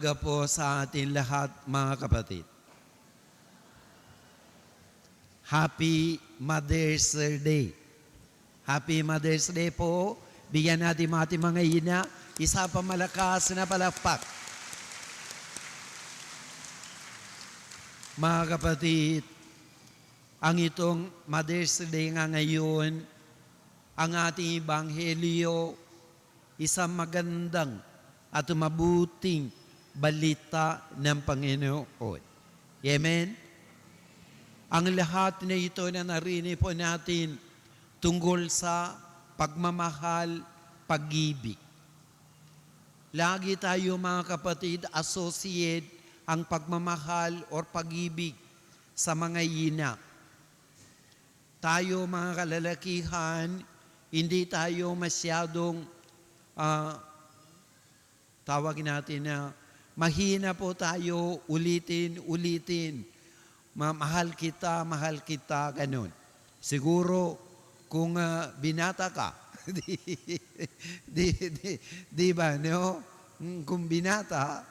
Po sa atin lahat mga kapatid. Happy Mother's Day. Happy Mother's Day po. Bigyan natin mga ina, isa pa malakas na palakpak. Mga kapatid, ang itong Mother's Day nga ngayon, ang ating Ebanghelyo, isang magandang at mabuting balita ng Panginoon. Amen? Ang lahat na ito na narinig po natin tungkol sa pagmamahal, pag-ibig. Lagi tayo mga kapatid, associate ang pagmamahal or pag-ibig sa mga ina. Tayo mga kalalakihan, hindi tayo masyadong tawagin natin na mahina po tayo, ulitin. Mahal kita, ganun. Siguro, kung binata ka, di ba, no? Kung binata,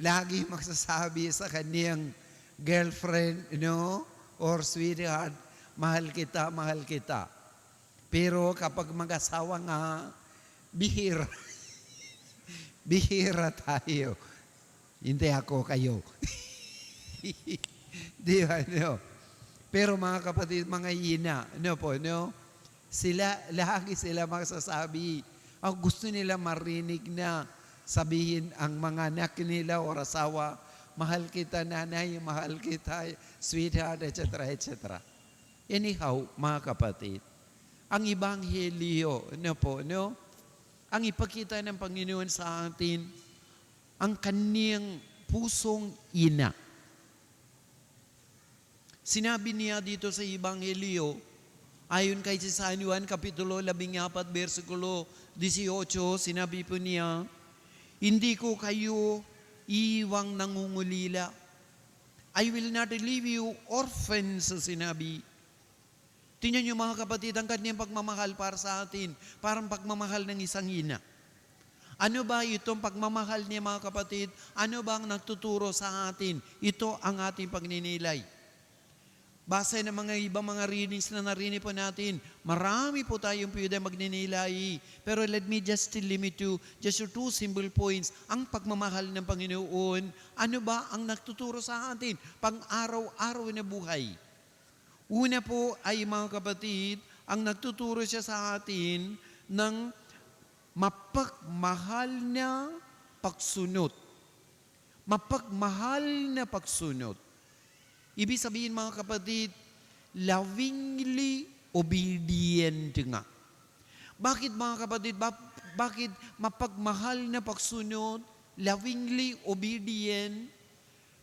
lagi magsasabi sa kaniyang girlfriend, no? Or sweetheart, mahal kita. Pero kapag mag-asawa nga, bihira tayo. Hindi ako kayo. Di ba, no? Pero mga kapatid, mga ina, lagi sila magsasabi, gusto nila marinig na sabihin ang mga anak nila o asawa, mahal kita nanay, mahal kita sweetheart, etc. Anyhow, mga kapatid, ang Ebanghelyo, ang ipakita ng Panginoon sa atin, ang kaniyang pusong ina. Sinabi niya dito sa Ebanghelyo, ayon kay San Juan, Kapitulo 14, versikulo 18, sinabi po niya, hindi ko kayo iiwang nangungulila. I will not leave you orphans, sinabi. Tingnan niyo mga kapatid, ang kanyang pagmamahal para sa atin, parang pagmamahal ng isang ina. Ano ba itong pagmamahal niya mga kapatid? Ano ba ang nagtuturo sa atin? Ito ang ating pagninilay. Base ng mga ibang mga readings na narinig po natin, marami po tayong pwede magninilay. Pero let me just limit to just two simple points. Ang pagmamahal ng Panginoon, ano ba ang nagtuturo sa atin? Pang-araw-araw na buhay. Una po ay mga kapatid, ang nagtuturo siya sa atin ng mapagmahal na pagsunod. Mapagmahal na pagsunod. Ibig sabihin mga kapatid, lovingly obedient nga. Bakit mga kapatid? Bakit mapagmahal na pagsunod, lovingly obedient?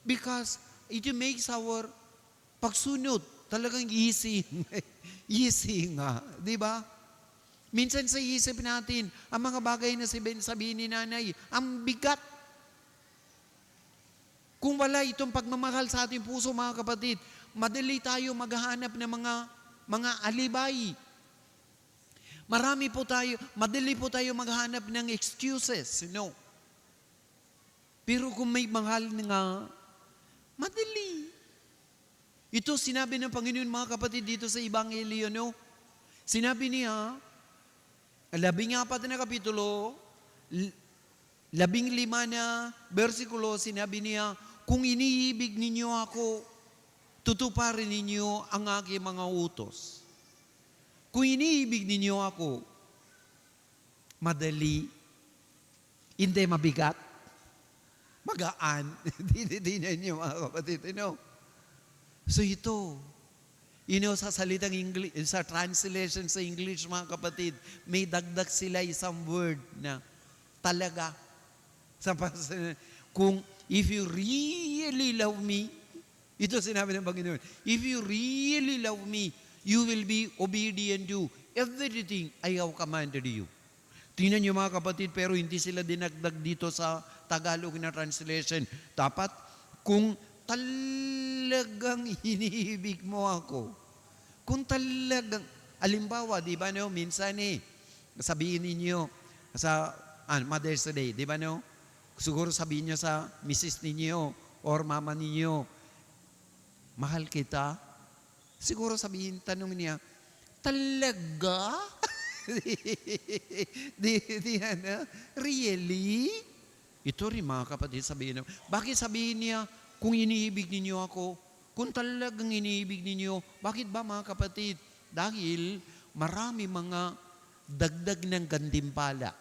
Because it makes our pagsunod talagang easy. Easy nga. Di ba? Minsan sa isip natin, ang mga bagay na sabihin ni nanay, ang bigat. Kung wala itong pagmamahal sa ating puso, mga kapatid, madali tayo maghahanap ng mga alibay. Madali po tayo maghanap ng excuses, Pero kung may mahal nga, madali. Ito sinabi ng Panginoon, mga kapatid, dito sa Ebanghelyo, Sinabi niya, 14 na kapitulo, 15 na versikulo, sinabi niya, kung iniibig ninyo ako, tutuparin ninyo ang aking mga utos. Kung iniibig ninyo ako, madali, hindi mabigat, magaan. Hindi niyo mga kapatid, So ito, sa salitang English, sa translation sa English, mga kapatid, may dagdag sila isang word na talaga. Kung if you really love me, ito sinabi ng Panginoon, if you really love me, you will be obedient to everything I have commanded you. Tingnan niyo mga kapatid, pero hindi sila dinagdag dito sa Tagalog na translation. Dapat, kung talagang iniibig mo ako, kung talagang, alimbawa, di ba minsan sabihin ninyo sa Mother's Day, di ba Siguro sabihin niyo sa misis ninyo or mama ninyo, mahal kita. Siguro sabihin, tanong niya, talaga? Really? Ito rin mga kapatid sabihin naman. Bakit sabihin niya, kung iniibig ninyo ako, kung talagang iniibig ninyo, bakit ba mga kapatid? Dahil marami mga dagdag ng gantimpala.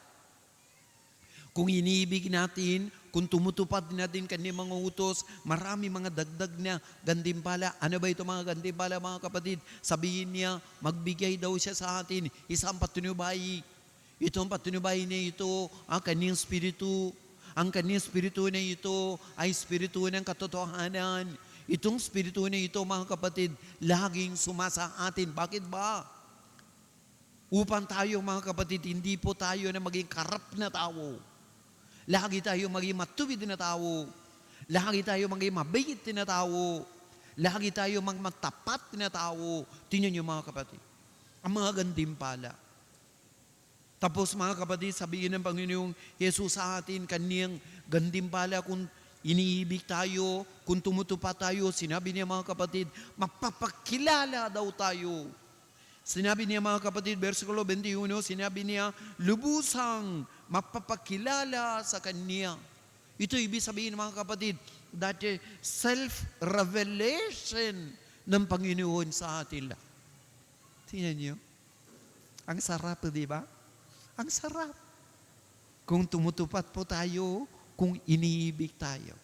Kung iniibig natin, kung tumutupad natin kanyang mga utos, marami mga dagdag na gantimpala. Ano ba ito mga gantimpala mga kapatid? Sabihin niya, magbigay daw siya sa atin isang patnubay. Itong patnubay na ito, ang kanyang spiritu. Ang kanyang spiritu na ito ay spiritu ng katotohanan. Itong spiritu na ito mga kapatid, laging sumasa atin. Bakit ba? Upang tayo mga kapatid, hindi po tayo na maging karap na tao. Lagi tayo maging matuwid na tao. Lagi tayo maging mabait na tao. Lagi tayo maging matapat na tao. Tingnan niyo mga kapatid, ang mga gantimpala. Tapos mga kapatid, sabihin ng Panginoong Yesus sa atin, kanyang gantimpala kung iniibig tayo, kung tumutupad tayo, sinabi niya mga kapatid, mapapakilala daw tayo. Sinabi niya mga kapatid, versikulo 21, sinabi niya, lubusang mapapakilala sa Kanya. Ito ibig sabihin mga kapatid, that self-revelation ng Panginoon sa atin. Tingnan niyo, ang sarap, di ba? Ang sarap. Kung tumutupad po tayo, kung iniibig tayo.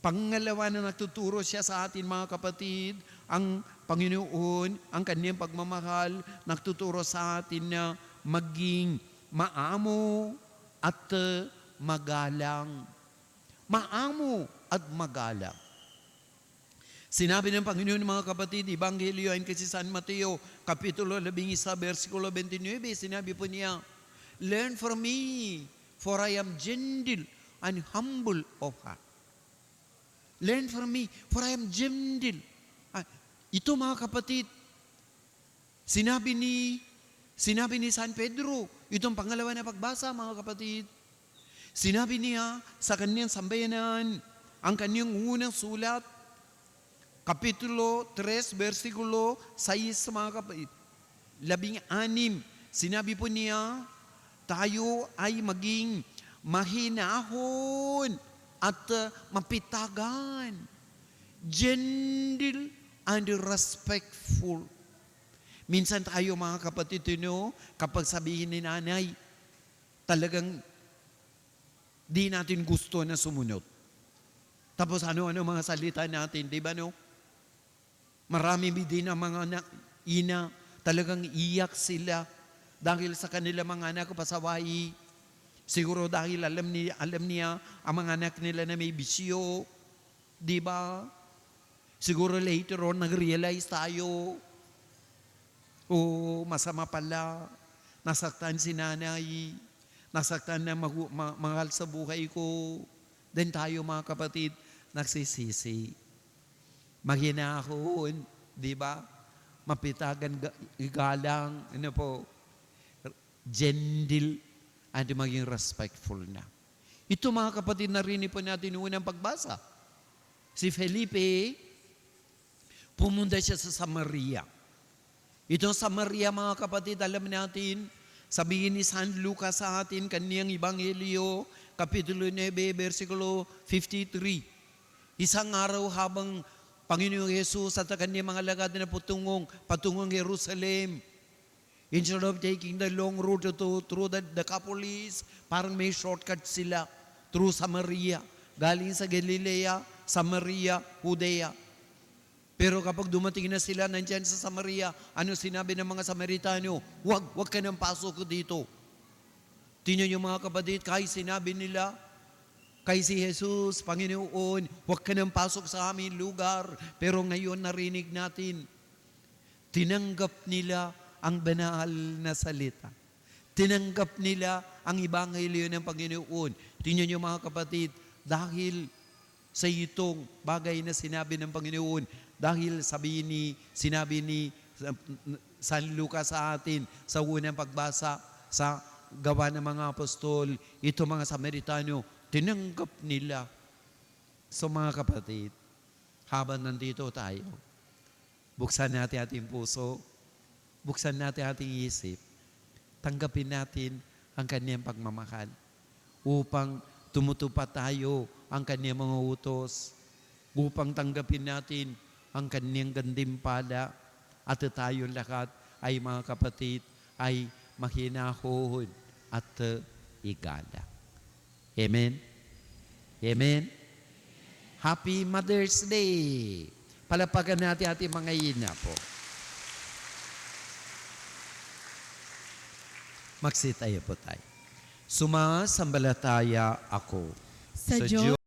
Pangalawa na nagtuturo siya sa atin mga kapatid, ang Panginoon, ang kanyang pagmamahal, nagtuturo sa atin na maging maamo at magalang. Maamo at magalang. Sinabi ng Panginoon mga kapatid, Ebanghelyo ayon kay San Mateo, Kapitulo 11, versikulo 29, sinabi po niya, learn from me, for I am gentle and humble of heart. Learn from me, for I am gentle. Ito mga kapatid, sinabi ni San Pedro, itong pangalawa na pagbasa mga kapatid, sinabi niya sa kanyang sambayanan, ang kanyang unang sulat, Kapitulo 3, versikulo 6 mga kapatid, 16, sinabi po niya, tayo ay maging mahinahon at mapitagan, gentle and respectful. Minsan tayo mga kapatid, kapag sabihin ni nanay, talagang di natin gusto na sumunod. Tapos ano-ano mga salita natin, di ba no? Marami din ang mga ina, talagang iyak sila dahil sa kanila mga anak pasaway. Siguro dahil alam niya ang mga anak nila na may bisyo, di ba? Siguro later on, nag-realize tayo, masama pala, nasaktan si nanay, nasaktan na mahal sa buhay ko. Then tayo mga kapatid, nagsisisi. Mahinahon, di ba? Mapitagan, galang, gentle, and maging respectful na. Ito mga kapatid, narinig po natin unang pagbasa. Si Felipe, pumunta siya sa Samaria. Itong Samaria mga kapatid, alam natin, sabihin ni San Lucas sa atin, kanyang Ebanghelyo, Kapitulo 9, versikulo 53. Isang araw habang Panginoong Yesus at kanyang mga lagad na patungong Jerusalem, instead of taking the long route through the Decapolis, parang may shortcut sila through Samaria. Galing sa Galilea, Samaria, Judea. Pero kapag dumating na sila nandyan sa Samaria, ano sinabi ng mga Samaritano? Wag ka nang pasok dito. Tingnan niyo mga kapatid, kahit sinabi nila, kay si Jesus, Panginoon, wag ka nang pasok sa aming lugar. Pero ngayon narinig natin, tinanggap nila ang banal na salita. Tinanggap nila ang Ebanghelyo ng Panginoon. Tingnan niyo mga kapatid, dahil sa itong bagay na sinabi ng Panginoon, dahil sinabi ni San Lucas sa atin sa unang pagbasa sa Gawa ng mga Apostol, ito mga Samaritano, tinanggap nila. So mga kapatid, habang nandito tayo, buksan natin ating puso, buksan natin ating isip, tanggapin natin ang Kanyang pagmamahal upang tumutupad tayo ang Kanyang mga utos, upang tanggapin natin ang Kanyang gantimpala at tayong lahat ay mga kapatid ay mahinahon at igala. Amen? Amen? Happy Mother's Day! Palapagan natin ating mga ina po. Magsitayo po tayo. Sumasambalataya ako sa Diyos